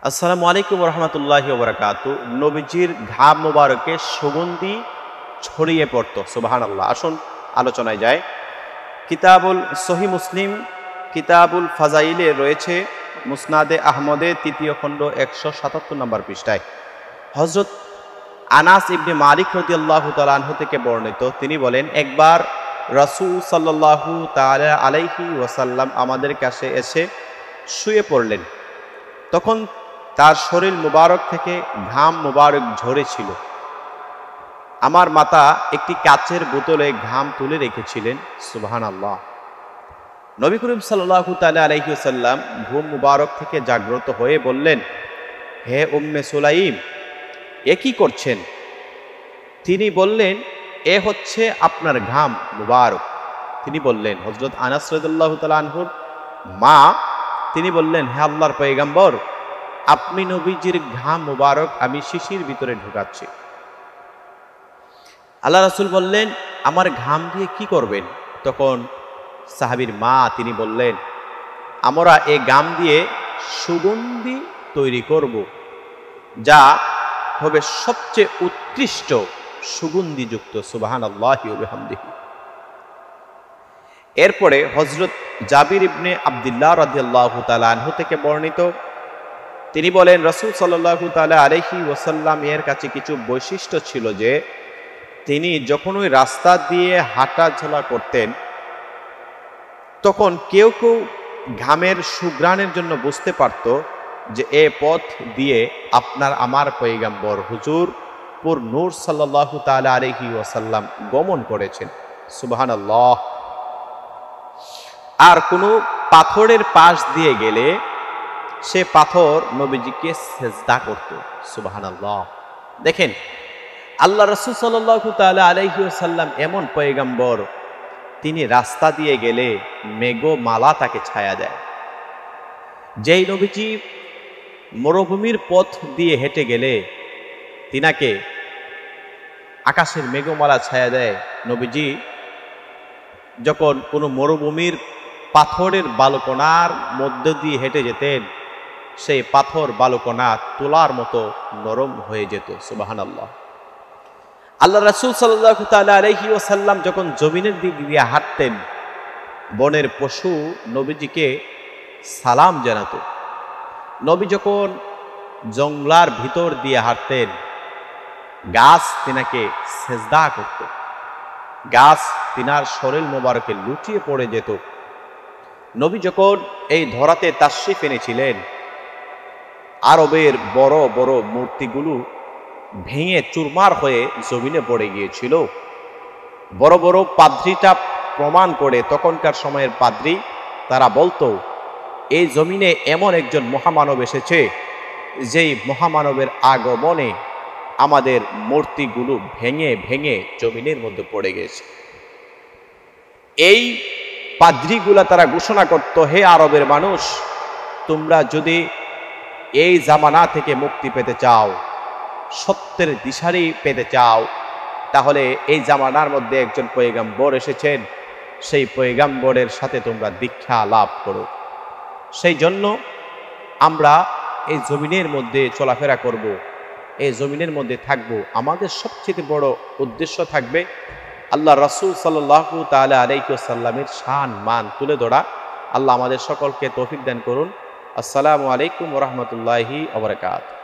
আসসালামু আলাইকুম রহমতুল্লাহি ওবরাকাতু। নবীজির ঘাম মোবারকে সুগন্ধি ছড়িয়ে পড়ত, সুবহানাল্লাহ। আসুন আলোচনায় যায়। কিতাবুল সহি মুসলিম কিতাবুল ফাজাইলে রয়েছে মুসনাদে আহমদে ৩য় খণ্ড ১৭৭ নম্বর পৃষ্ঠায় হযরত আনাস ইবনে মালিক রাদিয়াল্লাহু তাআলা আনহু থেকে বর্ণিত, তিনি বলেন, একবার রাসূল সাল্লাল্লাহু তাআলা আলাইহি ওয়াসাল্লাম আমাদের কাছে এসে শুয়ে পড়লেন। তখন তার শরীর মুবারক থেকে ঘাম মুবারক ঝরেছিল। আমার মাতা একটি কাচের বোতলে ঘাম তুলে রেখেছিলেন। সুবহানাল্লাহ। নবী করিম সাল্লাল্লাহু তাআলা আলাইহি ওয়াসাল্লাম ঘুম মুবারক থেকে জাগ্রত হয়ে বললেন, হে উম্মে সুলাইম, এ কি করছেন? তিনি বললেন, এ হচ্ছে আপনার ঘাম মুবারক। তিনি বললেন, হযরত আনাস রাদিয়াল্লাহু তাআলা আনহুর মা, তিনি বললেন, হে আল্লাহর পয়গম্বর, আপনি নবীজির ঘাম মুবারক আমি শিশির ভিতরে ঢুকাচ্ছি। আল্লাহ রাসূল বললেন, আমার ঘাম দিয়ে কি করবেন? তখন সাহাবীর মা তিনি বললেন, আমরা এই ঘাম দিয়ে সুগন্ধি তৈরি করব, যা হবে সবচেয়ে উৎকৃষ্ট সুগন্ধিযুক্ত। সুবহানাল্লাহি ওয়া বিহামদিহি। এরপরে হযরত জাবির ইবনে আব্দুল্লাহ রাদিয়াল্লাহু তাআলা আনহু থেকে বর্ণিত, তিনি বলেন, রাসূল সাল্লাল্লাহু তাআলা আলাইহি ওয়াসাল্লাম এর কাছে কিছু বৈশিষ্ট্য ছিল যে তিনি যখন ওই রাস্তা দিয়ে হাঁটাচলা করতেন, তখন কেউ কেউ ঘামের সুঘ্রাণের জন্য বুঝতে পারত যে এ পথ দিয়ে আপনার আমার পয়গম্বর হুজুর পুর নূর সাল্লাল্লাহু তাআলা আলাইহি ওয়াসাল্লাম গমন করেছেন। সুবহানাল্লাহ। আর কোনো পাথরের পাশ দিয়ে গেলে সে পাথর নবীজিকে সেজদা করত। সুবহানাল্লাহ। দেখেন, আল্লাহ রাসূল সাল্লাল্লাহু তাআলা আলাইহি ওয়াসাল্লাম এমন পয়গম্বর, তিনি রাস্তা দিয়ে গেলে মেঘমালা তাকে ছায়া দেয়। যেই নবীজি মরুভূমির পথ দিয়ে হেঁটে গেলে তিনাকে আকাশের মেঘমালা ছায়া দেয়। নবীজি যখন কোনো মরুভূমির পাথরের বালুকণার মধ্য দিয়ে হেঁটে যেতেন, সেই পাথর বালুকণা তোলার মতো নরম হয়ে যেত। সুবহানাল্লাহ। আল্লাহ রাসূল সাল্লাল্লাহু তাআলা আলাইহি ওয়াসাল্লাম যখন জমিনের দিক দিয়ে হাঁটতেন, বনের পশু নবীজিকে সালাম জানাতো। নবী যখন জঙ্গলার ভিতর দিয়ে হাঁটতেন, গাছ তিনাকে সেজদা করত। গাছ তিনার শরীর মোবারকে লুটিয়ে পড়ে যেত। নবী যখন এই ধরাতে তাশরিফ এনেছিলেন, আরবের বড় বড় মূর্তিগুলো ভেঙে চুরমার হয়ে জমিনে পড়ে গিয়েছিল। বড় বড় পাদ্রীটা প্রমাণ করে, তখনকার সময়ের পাদ্রী, তারা বলতো, এই জমিনে এমন একজন মহামানব এসেছে, যেই মহামানবের আগমনে আমাদের মূর্তিগুলো ভেঙে ভেঙে জমিনের মধ্যে পড়ে গেছে। এই পাদ্রীগুলা তারা ঘোষণা করত, হে আরবের মানুষ, তোমরা যদি এই জামানা থেকে মুক্তি পেতে চাও, সত্যের দিশারি পেতে চাও, তাহলে এই জামানার মধ্যে একজন পয়গম্বর এসেছেন, সেই পয়গম্বরের সাথে তোমরা দীক্ষা লাভ করো। সেই জন্য আমরা এই জমিনের মধ্যে চলাফেরা করব, এই জমিনের মধ্যে থাকব। আমাদের সবচেয়ে বড় উদ্দেশ্য থাকবে আল্লাহ রাসূল সাল্লাল্লাহু তাআলা আলাইহি ওয়াসাল্লামের শান মান তুলে ধরা। আল্লাহ আমাদের সকলকে তৌফিক দান করুন। আসসালামু আলাইকুম ওয়া রাহমাতুল্লাহি ওয়া বারাকাতুহু।